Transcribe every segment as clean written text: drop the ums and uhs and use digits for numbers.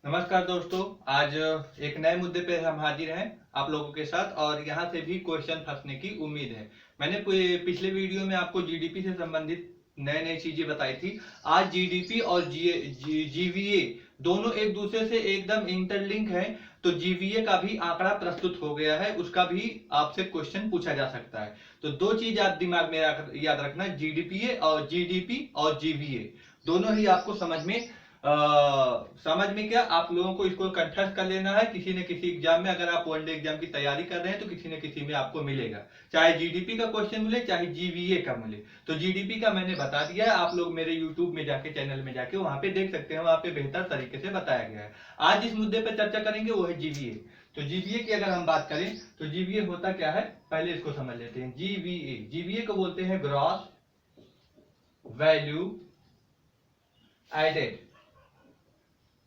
नमस्कार दोस्तों। आज एक नए मुद्दे पे हम हाजिर हैं आप लोगों के साथ और यहाँ से भी क्वेश्चन फंसने की उम्मीद है। मैंने पिछले वीडियो में आपको जीडीपी से संबंधित नए नई चीजें बताई थी। आज जीडीपी और जीवीए दोनों एक दूसरे से एकदम इंटरलिंक है, तो जीवीए का भी आंकड़ा प्रस्तुत हो गया है, उसका भी आपसे क्वेश्चन पूछा जा सकता है। तो दो चीज आप दिमाग में याद रखना, जीडीपी और जीवीए दोनों ही आपको समझ में क्या आप लोगों को इसको कंठस्थ कर लेना है। किसी न किसी एग्जाम में, अगर आप वनडे एग्जाम की तैयारी कर रहे हैं तो किसी न किसी में आपको मिलेगा, चाहे जीडीपी का क्वेश्चन मिले चाहे जीवीए का मिले। तो जीडीपी का मैंने बता दिया है, आप लोग मेरे यूट्यूब में जाके चैनल में जाके वहां पे देख सकते हैं, वहां पे बेहतर तरीके से बताया गया है। आज जिस मुद्दे पर चर्चा करेंगे वो है जीवीए। तो जीवीए की अगर हम बात करें तो जीवीए होता क्या है, पहले इसको समझ लेते हैं। जीवीए को बोलते हैं ग्रॉस वैल्यू एडेड,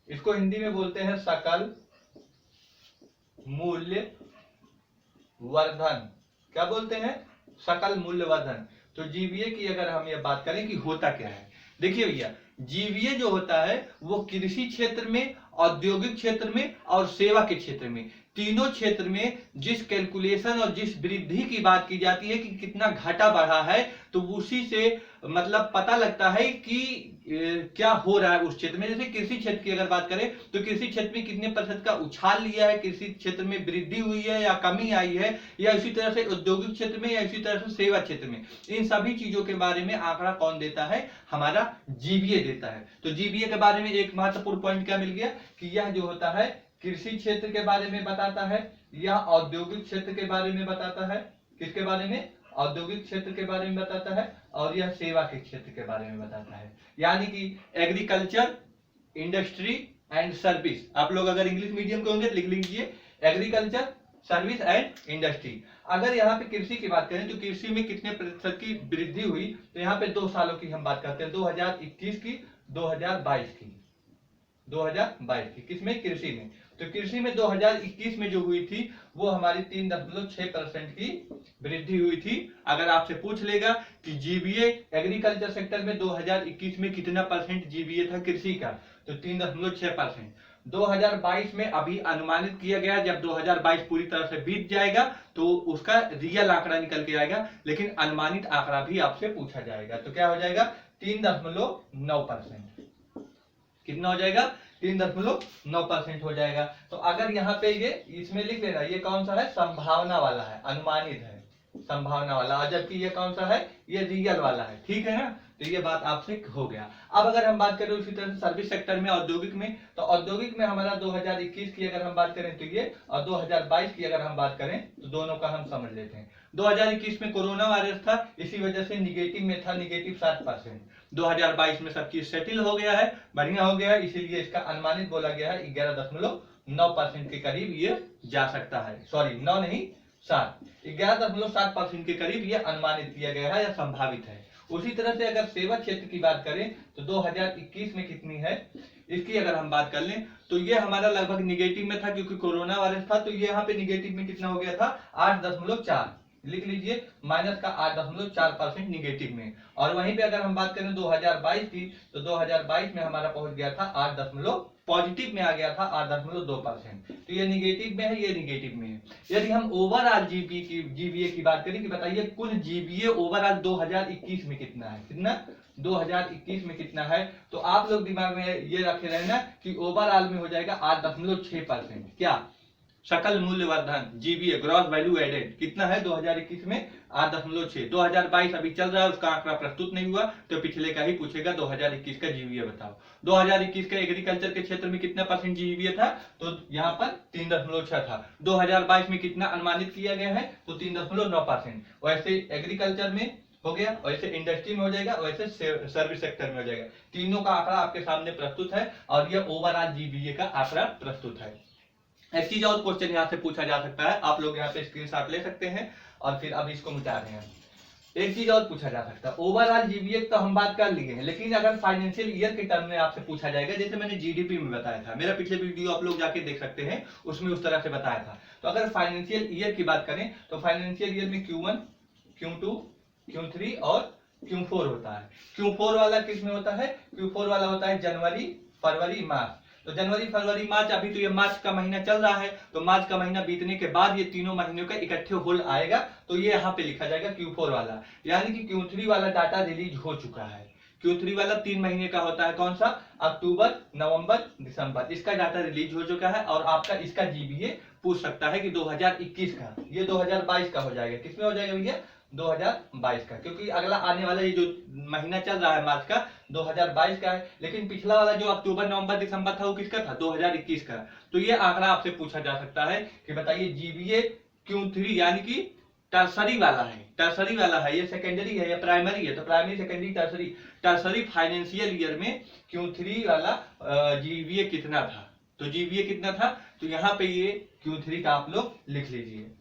इसको हिंदी में बोलते हैं सकल मूल्य वर्धन। क्या बोलते हैं? सकल मूल्य वर्धन। तो जीवीए की अगर हम ये बात करें कि होता क्या है, देखिए भैया, जीवीए जो होता है वो कृषि क्षेत्र में, औद्योगिक क्षेत्र में और सेवा के क्षेत्र में, तीनों क्षेत्र में जिस कैलकुलेशन और जिस वृद्धि की बात की जाती है कि कितना घाटा बढ़ा है, तो उसी से मतलब पता लगता है कि क्या हो रहा है उस क्षेत्र में। जैसे कृषि क्षेत्र की अगर बात करें तो कृषि क्षेत्र में कितने प्रतिशत का उछाल लिया है, कृषि क्षेत्र में वृद्धि हुई है या कमी आई है, या इसी तरह से औद्योगिक क्षेत्र में या इसी तरह से सेवा क्षेत्र में, इन सभी चीजों के बारे में आंकड़ा कौन देता है? हमारा जीवीए देता है। तो जीवीए के बारे में एक महत्वपूर्ण पॉइंट क्या मिल गया कि यह जो होता है कृषि क्षेत्र के बारे में बताता है, यह औद्योगिक क्षेत्र के बारे में बताता है। किसके बारे में? औद्योगिक क्षेत्र के बारे में बताता है, और यह सेवा के क्षेत्र के बारे में बताता है। यानी कि एग्रीकल्चर, इंडस्ट्री एंड सर्विस। आप लोग अगर इंग्लिश मीडियम के होंगे तो लिख लीजिए एग्रीकल्चर, सर्विस एंड इंडस्ट्री। अगर यहाँ पे कृषि की बात करें तो कृषि में कितने प्रतिशत की वृद्धि हुई, तो यहाँ पे 2 सालों की हम बात करते हैं, 2021 की, 2022 की। 2022 की किसमें? कृषि में। तो कृषि में 2021 में जो हुई थी वो हमारी 3.6% की वृद्धि हुई थी। अगर आपसे पूछ लेगा कि जीवीए एग्रीकल्चर सेक्टर में 2021 में कितना परसेंट जीवीए था कृषि का, तो 3.6%। 2022 में अभी अनुमानित किया गया, जब 2022 पूरी तरह से बीत जाएगा तो उसका रियल आंकड़ा निकल के आएगा, लेकिन अनुमानित आंकड़ा भी आपसे पूछा जाएगा। तो क्या हो जाएगा? 3.9%। कितना हो जाएगा? 3.9% हो जाएगा। तो अगर यहाँ पे ये इसमें लिख लेना, ये कौन सा है? संभावना वाला है, अनुमानित है, संभावना वाला, और जबकि ये कौन सा है? ये रियल वाला है। ठीक है ना? तो ये बात आपसे हो गया। अब अगर हम बात करें उसी तरह से सर्विस सेक्टर में, औद्योगिक में, तो औद्योगिक में हमारा 2021 की अगर हम बात करें तो ये, और 2022 की अगर हम बात करें तो दोनों का हम समझ लेते हैं। 2021 में कोरोना वायरस था, इसी वजह से निगेटिव में था, निगेटिव 60%। 2022 में सब चीज सेटिल हो गया है, बढ़िया हो गया है, इसीलिए इसका अनुमानित बोला गया है 11.9% के करीब ये जा सकता है। सॉरी, 9 नहीं, 7, 11.7% के करीब ये अनुमानित किया गया है या संभावित है। उसी तरह से अगर सेवा क्षेत्र की बात करें तो 2021 में कितनी है, इसकी अगर हम बात कर लें तो ये हमारा लगभग निगेटिव में था, क्योंकि कोरोना वायरस था। तो ये यहाँ पे निगेटिव में कितना हो गया था? 8.4, लिख लीजिए, माइनस का 8.4% निगेटिव में। और वहीं पे अगर हम बात करें 2022 की, तो 2022 में हमारा पहुंच गया था 8 पॉजिटिव में आ गया था 8.2%। तो ये निगेटिव में है, ये निगेटिव में है। यदि हम ओवरऑल जीवीए की बात करें कि बताइए कुल जीवीए ओवरऑल 2021 में कितना है, कितना 2021 में कितना है, तो आप लोग दिमाग में ये रखे रहना कि ओवरऑल में हो जाएगा 8.6%। क्या? सकल मूल्य वर्धन, जीवीए, ग्रॉस वैल्यू एडेड, कितना है 2021 में? 8.6। 2022 अभी चल रहा है, उसका आंकड़ा प्रस्तुत नहीं हुआ, तो पिछले का ही पूछेगा, 2021 का जीवीए बताओ। 2021 का एग्रीकल्चर के क्षेत्र में कितना परसेंट जीवीए था, तो यहाँ पर 3.6 था। 2022 में कितना अनुमानित किया गया है, तो 3.9%। वैसे एग्रीकल्चर में हो गया, वैसे इंडस्ट्री में हो जाएगा, वैसे सर्विस सेक्टर में हो जाएगा। तीनों का आंकड़ा आपके सामने प्रस्तुत है, और यह ओवरऑल जीवीए का आंकड़ा प्रस्तुत है। एक चीज और क्वेश्चन यहाँ से पूछा जा सकता है, आप लोग यहाँ पे स्क्रीनशॉट ले सकते हैं, और फिर अब इसको मिटा रहे हैं। एक चीज और पूछा जा सकता है, ओवरऑल जीवीए तो हम बात कर लिए हैं, लेकिन अगर फाइनेंशियल ईयर के टर्म में आपसे पूछा जाएगा, जैसे मैंने जीडीपी में बताया था, मेरा पिछले वीडियो आप लोग जाके देख सकते हैं, उसमें उस तरह से बताया था। तो अगर फाइनेंशियल ईयर की बात करें तो फाइनेंशियल ईयर में Q1, Q2, Q3 और Q4 होता है। Q4 वाला किस में होता है? Q4 वाला होता है जनवरी, फरवरी, मार्च। तो जनवरी फरवरी मार्च, अभी तो ये मार्च का महीना चल रहा है, तो मार्च का महीना बीतने के बाद ये तीनों महीनों का इकट्ठे होल आएगा, तो ये यहाँ पे लिखा जाएगा Q4 वाला, यानी कि Q3 वाला डाटा रिलीज हो चुका है। Q3 वाला 3 महीने का होता है, कौन सा, अक्टूबर नवंबर दिसंबर, इसका डाटा रिलीज हो चुका है। और आपका इसका जीबीए पूछ सकता है कि 2021 का, ये 2022 का हो जाएगा, किसमें हो जाएगा भैया, 2022 का, क्योंकि अगला आने वाला ये जो महीना चल रहा है मार्च का 2022 का है, लेकिन पिछला वाला जो अक्टूबर नवंबर दिसंबर था वो किसका था, 2021 का। तो ये आंकड़ा आपसे पूछा जा सकता है कि बताइए जीबीए Q3 यानी कि टर्सरी वाला है, टर्सरी वाला है, ये सेकेंडरी है या प्राइमरी है, तो primary secondary tertiary, tertiary financial year में Q3 वाला जीबीए कितना था, तो जीबीए कितना था, तो यहाँ पे ये Q3 का आप लोग लिख लीजिए।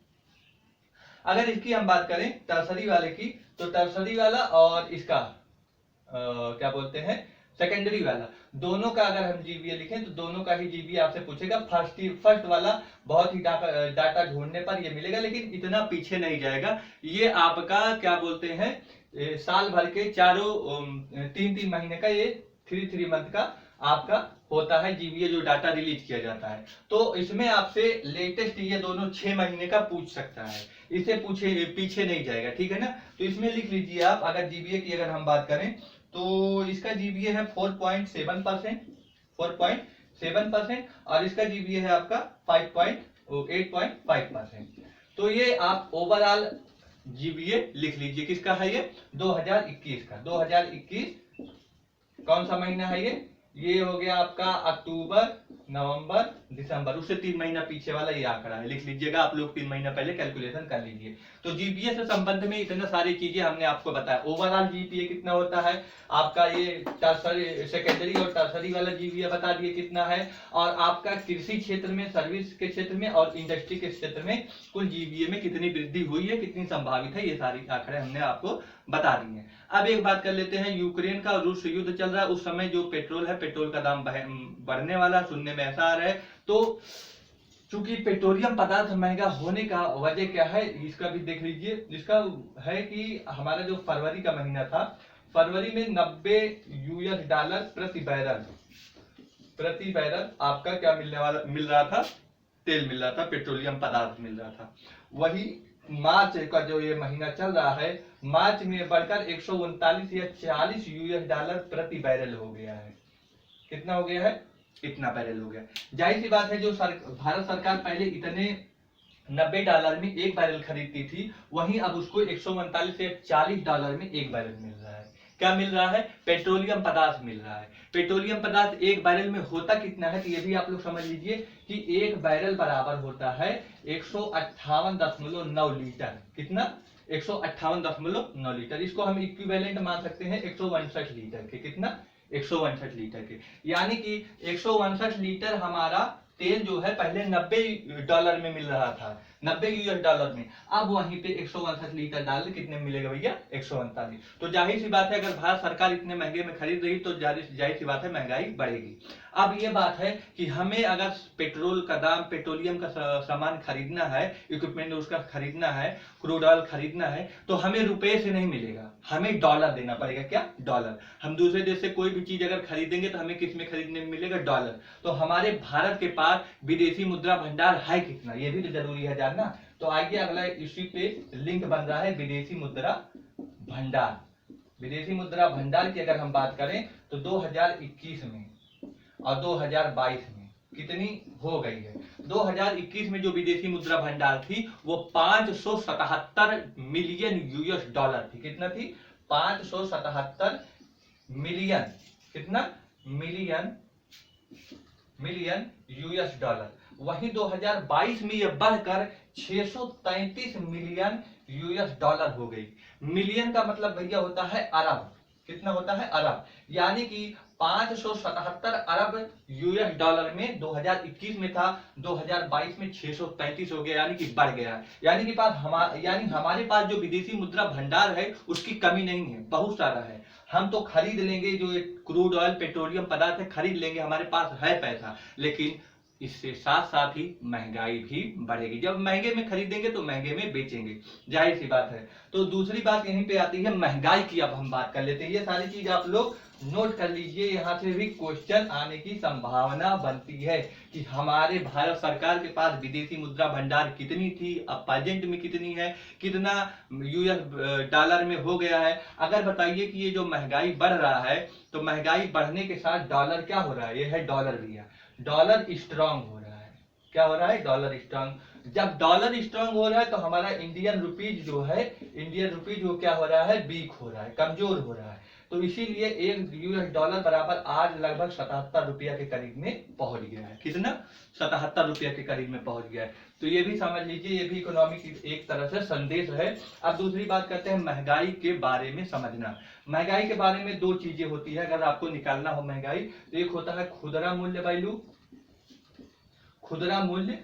अगर इसकी हम बात करें टर्सरी वाले की, तो टर्सरी वाला और इसका क्या बोलते हैं सेकेंडरी वाला, दोनों का अगर हम जीबीए लिखें तो दोनों का ही जीबीए आपसे पूछेगा। फर्स्ट वाला बहुत ही डाटा ढूंढने पर ये मिलेगा, लेकिन इतना पीछे नहीं जाएगा, ये आपका क्या बोलते हैं साल भर के चारों 3-3 महीने का, ये 3 मंथ का आपका होता है जीबीए जो डाटा रिलीज किया जाता है। तो इसमें आपसे लेटेस्ट ये दोनों 6 महीने का पूछ सकता है, इससे पूछे पीछे नहीं जाएगा, ठीक है ना। तो इसमें लिख लीजिए आप, अगर जीबीए की अगर हम बात करें तो इसका जीबीए है 4.7%, 4.7%, और इसका जीबीए है आपका 8.5%। तो ये आप ओवरऑल जीबीए लिख लीजिए, किसका है ये, 2021 का। 2021 कौन सा महीना है ये हो गया आपका अक्टूबर नवंबर दिसंबर, उससे 3 महीना पीछे वाला ये आंकड़ा है, लिख लीजिएगा आप लोग, 3 महीना पहले कैलकुलेशन कर लीजिए। तो जीपीए से संबंध में इतना सारी चीजें हमने आपको बताया। ओवरऑल जीपीए कितना होता है आपका, ये टर्सरी सेकेंडरी और टर्सरी वाला जीपीए बता दिए कितना है, और आपका कृषि क्षेत्र में, सर्विस के क्षेत्र में और इंडस्ट्री के क्षेत्र में कुल जीपीए में कितनी वृद्धि हुई है, कितनी संभावित है, ये सारी आंकड़े हमने आपको बता दी है। अब एक बात कर लेते हैं, यूक्रेन का रूस युद्ध चल रहा है, उस समय जो पेट्रोल है, पेट्रोल का दाम बढ़ने वाला सुनने में ऐसा आ रहा है। तो चूंकि पेट्रोलियम पदार्थ महंगा होने का वजह क्या है, इसका भी देख लीजिए। इसका है कि हमारा जो फरवरी का महीना था, फरवरी में 90 यूएस डॉलर प्रति बैरल आपका क्या मिल रहा था, तेल मिल रहा था, पेट्रोलियम पदार्थ मिल रहा था। वही मार्च का जो ये महीना चल रहा है, मार्च में बढ़कर 139 या 40 यूएस डॉलर प्रति बैरल हो गया है। कितना हो गया है, इतना बैरल हो गया। जाहिर सी बात है, जो भारत सरकार पहले इतने 90 डॉलर में एक बैरल खरीदती थी, वहीं अब उसको 139 से 40 डॉलर में एक बैरल मिल रहा है। क्या मिल रहा है, पेट्रोलियम पदार्थ मिल रहा है। पेट्रोलियम पदार्थ एक बैरल में होता कितना है, तो ये भी आप लोग समझ लीजिए कि एक बैरल बराबर होता है 158.9 लीटर। कितना, 158.9 लीटर। इसको हम इक्विवेलेंट मान सकते हैं 162 लीटर के। कितना, 162 लीटर के, यानी कि 162 लीटर हमारा तेल जो है पहले 90 डॉलर में मिल रहा था, 90 यूएस डॉलर में, अब वहीं पे 162 लीटर डाल कितने मिलेगा भैया, 139। तो जाहिर सी बात है, अगर भारत सरकार इतने महंगे में खरीद रही तो जाहिर सी बात है महंगाई बढ़ेगी। अब ये बात है कि हमें अगर पेट्रोल का दाम, पेट्रोलियम का सामान खरीदना है, इक्विपमेंट उसका खरीदना है, क्रूड ऑयल खरीदना है, तो हमें रुपए से नहीं मिलेगा, हमें डॉलर देना पड़ेगा। क्या, डॉलर। हम दूसरे देश से कोई भी चीज अगर खरीदेंगे तो हमें किस में खरीदने में मिलेगा, डॉलर। तो हमारे भारत के पास विदेशी मुद्रा भंडार है कितना, ये भी तो जरूरी है जानना। तो आइए अगला इसी पे लिंक बन रहा है, विदेशी मुद्रा भंडार। विदेशी मुद्रा भंडार की अगर हम बात करें तो 2021 में और 2022 में कितनी हो गई है। 2021 में जो विदेशी मुद्रा भंडार थी वो 577 मिलियन यूएस डॉलर थी। कितना थी, 577 मिलियन, कितना, मिलियन यूएस डॉलर। वहीं 2022 में यह बढ़कर 633 मिलियन यूएस डॉलर हो गई। मिलियन का मतलब भैया होता है अरब। कितना होता है, अरब। यानी कि 577 अरब यूएस डॉलर में 2021 में था, 2022 में 633 हो गया, यानी कि बढ़ गया। यानी कि हमारे पास जो विदेशी मुद्रा भंडार है उसकी कमी नहीं है, बहुत सारा है। हम तो खरीद लेंगे, जो क्रूड ऑयल पेट्रोलियम पदार्थ है खरीद लेंगे, हमारे पास है पैसा, लेकिन इससे साथ साथ ही महंगाई भी बढ़ेगी। जब महंगे में खरीदेंगे तो महंगे में बेचेंगे, जाहिर सी बात है। तो दूसरी बात यहीं पे आती है महंगाई की। अब हम बात कर लेते हैं, ये सारी चीज आप लोग नोट कर लीजिए, यहाँ से भी क्वेश्चन आने की संभावना बनती है कि हमारे भारत सरकार के पास विदेशी मुद्रा भंडार कितनी थी, अब प्रेजेंट में कितनी है, कितना यूएस डॉलर में हो गया है। अगर बताइए कि ये जो महंगाई बढ़ रहा है, तो महंगाई बढ़ने के साथ डॉलर क्या हो रहा है, ये है डॉलर भैया, डॉलर स्ट्रांग हो रहा है। क्या हो रहा है, डॉलर स्ट्रांग। जब डॉलर स्ट्रांग हो रहा है तो हमारा इंडियन रुपीज जो है, इंडियन रुपीज वो क्या हो रहा है, वीक हो रहा है, कमजोर हो रहा है। तो इसीलिए एक यूएस डॉलर बराबर आज लगभग 77 रुपया के करीब में पहुंच गया है। कितना, 77 रुपया के करीब में पहुंच गया है। तो ये भी समझ लीजिए, ये भी इकोनॉमिक एक तरह से संदेश है। अब दूसरी बात करते हैं महंगाई के बारे में समझना। महंगाई के बारे में दो चीजें होती है अगर आपको निकालना हो महंगाई, तो एक होता है खुदरा मूल्य वैल्यू, खुदरा मूल्य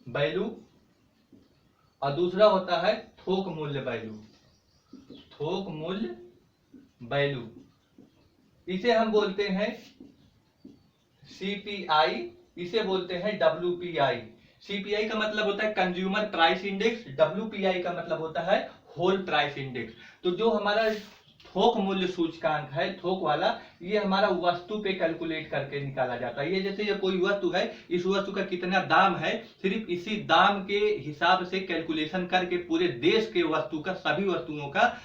वैल्यू, और दूसरा होता है थोक मूल्य वैल्यू, थोक मूल्य वैल्यू। इसे हम बोलते हैं सीपीआई, इसे बोलते हैं डब्ल्यूपीआई। सीपीआई का मतलब होता है कंज्यूमर प्राइस इंडेक्स, डब्ल्यूपीआई का मतलब होता है होल प्राइस इंडेक्स। तो जो हमारा थोक मूल्य सूचकांक है, थोक वाला, ये हमारा वस्तु पे कैलकुलेट करके निकाला जाता है। ये जैसे ये कोई वस्तु है, इस वस्तु का कितना दाम है, सिर्फ इसी दाम के हिसाब से कैलकुलेशन करके पूरे देश के वस्तु का, सभी वस्तुओं का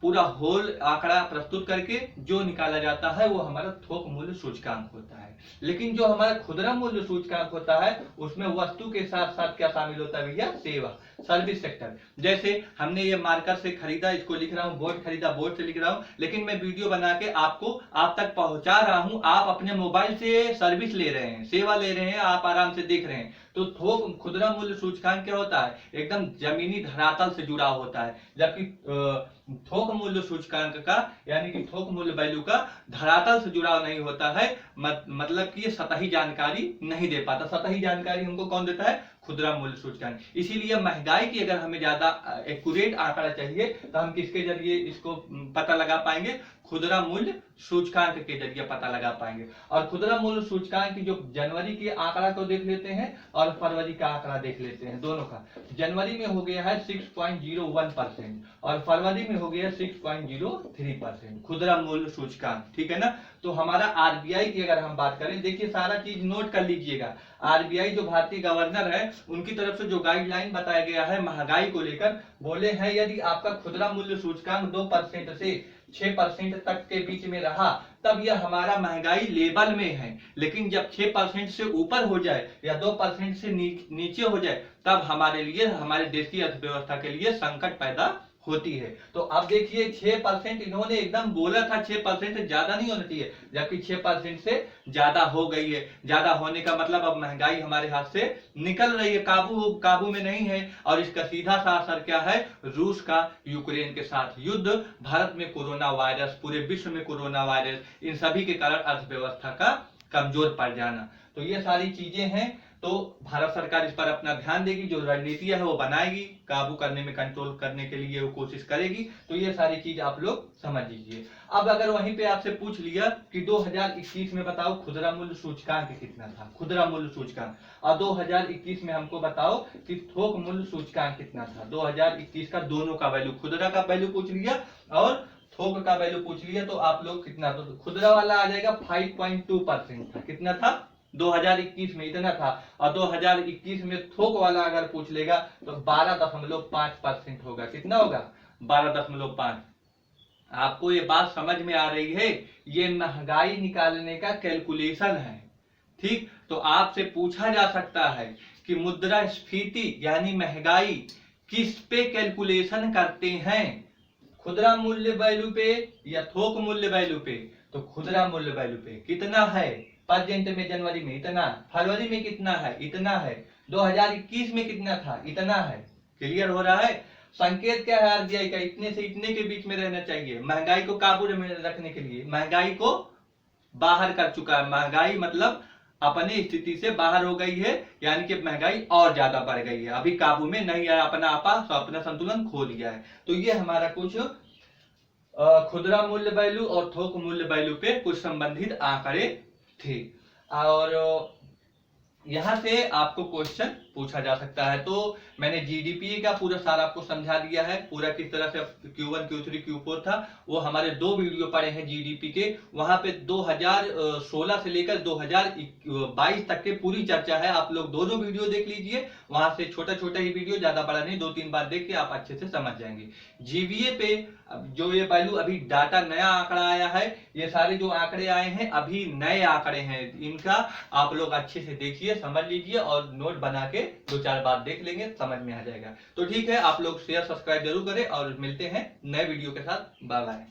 पूरा होल आंकड़ा प्रस्तुत करके जो निकाला जाता है वो हमारा थोक मूल्य सूचकांक होता है। लेकिन जो हमारा खुदरा मूल्य सूचकांक होता है उसमें वस्तु के साथ साथ क्या शामिल होता है भैया, सेवा, सर्विस सेक्टर। जैसे हमने ये मार्कर से खरीदा, इसको लिख रहा हूँ, बोर्ड खरीदा, बोर्ड से लिख रहा हूँ, लेकिन मैं वीडियो बना के आपको आप तक पहुंचा रहा हूँ, आप अपने मोबाइल से सर्विस ले रहे हैं, सेवा ले रहे हैं, आप आराम से देख रहे हैं। तो थोक खुदरा मूल्य सूचकांक क्या होता है, एकदम जमीनी धरातल से जुड़ा होता है, जबकि थोक मूल्य सूचकांक का यानी कि थोक मूल्य वैल्यू का धरातल से जुड़ाव नहीं होता है। मतलब कि ये सतही जानकारी नहीं दे पाता। सतही जानकारी हमको कौन देता है, खुदरा मूल्य सूचकांक। इसीलिए महंगाई की अगर हमें ज्यादा एक्यूरेट आंकड़ा चाहिए तो हम किसके जरिए इसको पता लगा पाएंगे, खुदरा मूल्य सूचकांक के जरिए पता लगा पाएंगे। और खुदरा मूल्य सूचकांक की जो जनवरी के आंकड़ा को देख लेते हैं और फरवरी का आंकड़ा देख लेते हैं, दोनों का। जनवरी में हो गया है 6.01% और फरवरी में हो गया 6.03% खुदरा मूल्य सूचकांक, ठीक है ना। तो हमारा आरबीआई की अगर हम बात करें, देखिए सारा चीज नोट कर लीजिएगा। आरबीआई जो भारतीय गवर्नर है उनकी तरफ से जो गाइडलाइन बताया गया है महंगाई को लेकर, बोले हैं यदि आपका खुदरा मूल्य सूचकांक 2% से 6% तक के बीच में रहा तब यह हमारा महंगाई लेवल में है। लेकिन जब 6% से ऊपर हो जाए या 2% से नीचे हो जाए तब हमारे लिए, हमारे देश की अर्थव्यवस्था के लिए संकट पैदा होती है। तो अब देखिए 6% इन्होंने एकदम बोला था 6% से ज्यादा नहीं होना चाहिए, जबकि 6% से ज्यादा हो गई है। ज्यादा होने का मतलब अब महंगाई हमारे हाथ से निकल रही है, काबू में नहीं है। और इसका सीधा सा असर क्या है, रूस का यूक्रेन के साथ युद्ध, भारत में कोरोना वायरस, पूरे विश्व में कोरोना वायरस, इन सभी के कारण अर्थव्यवस्था का कमजोर पड़ जाना। तो ये सारी चीजें हैं। तो भारत सरकार इस पर अपना ध्यान देगी, जो रणनीतियां है वो बनाएगी, काबू करने में, कंट्रोल करने के लिए वो कोशिश करेगी। तो ये सारी चीज आप लोग समझ लीजिए। अब अगर वहीं पे आपसे पूछ लिया कि 2021 में बताओ खुदरा मूल्य सूचकांक कितना था, खुदरा मूल्य सूचकांक, और 2021 में हमको बताओ कि थोक मूल्य सूचकांक कितना था। 2021 का दोनों का वैल्यू, खुदरा का वैल्यू पूछ लिया और थोक का वैल्यू पूछ लिया, तो आप लोग कितना, तो खुदरा वाला आ जाएगा 5.2% था। कितना था 2021 में, इतना था। और 2021 में थोक वाला अगर पूछ लेगा तो 12.5% होगा। कितना होगा, 12.5। आपको ये बात समझ में आ रही है, ये महंगाई निकालने का कैलकुलेशन है, ठीक। तो आपसे पूछा जा सकता है कि मुद्रास्फीति यानी महंगाई किस पे कैलकुलेशन करते हैं, खुदरा मूल्य वैल्यू पे या थोक मूल्य वैल्यू पे। तो खुदरा मूल्य वैल्यू पे कितना है, प्रेजेंट में जनवरी में इतना, फरवरी में कितना है, इतना है, 2021 में कितना था, इतना है। क्लियर हो रहा है। संकेत क्या है आरबीआई का, इतने से इतने के बीच में रहना चाहिए महंगाई को काबू में रखने के लिए। महंगाई को बाहर कर चुका है, महंगाई मतलब अपनी स्थिति से बाहर हो गई है, यानी कि महंगाई और ज्यादा बढ़ गई है, अभी काबू में नहीं आया, अपना संतुलन खो लिया है। तो ये हमारा कुछ खुदरा मूल्य वैल्यू और थोक मूल्य वैल्यू पे कुछ संबंधित आंकड़े थे। और यहाँ से आपको क्वेश्चन पूछा जा सकता है। तो मैंने जीडीपी का पूरा सारा आपको समझा दिया है, पूरा किस तरह से Q1 Q3 Q4 था, वो हमारे 2 वीडियो पड़े हैं जीडीपी के, वहां पे 2016 से लेकर 2022 तक के पूरी चर्चा है। आप लोग 2 वीडियो देख लीजिए, वहां से छोटा छोटा ही वीडियो, ज्यादा बड़ा नहीं, 2-3 बार देख के आप अच्छे से समझ जाएंगे। जीवीए पे जो ये वैल्यू अभी डाटा नया आंकड़ा आया है, ये सारे जो आंकड़े आए हैं अभी नए आंकड़े हैं, इनका आप लोग अच्छे से देखिए, समझ लीजिए और नोट बना के 2-4 बार देख लेंगे, समझ में आ जाएगा। तो ठीक है, आप लोग शेयर सब्सक्राइब जरूर करें और मिलते हैं नए वीडियो के साथ। Bye bye.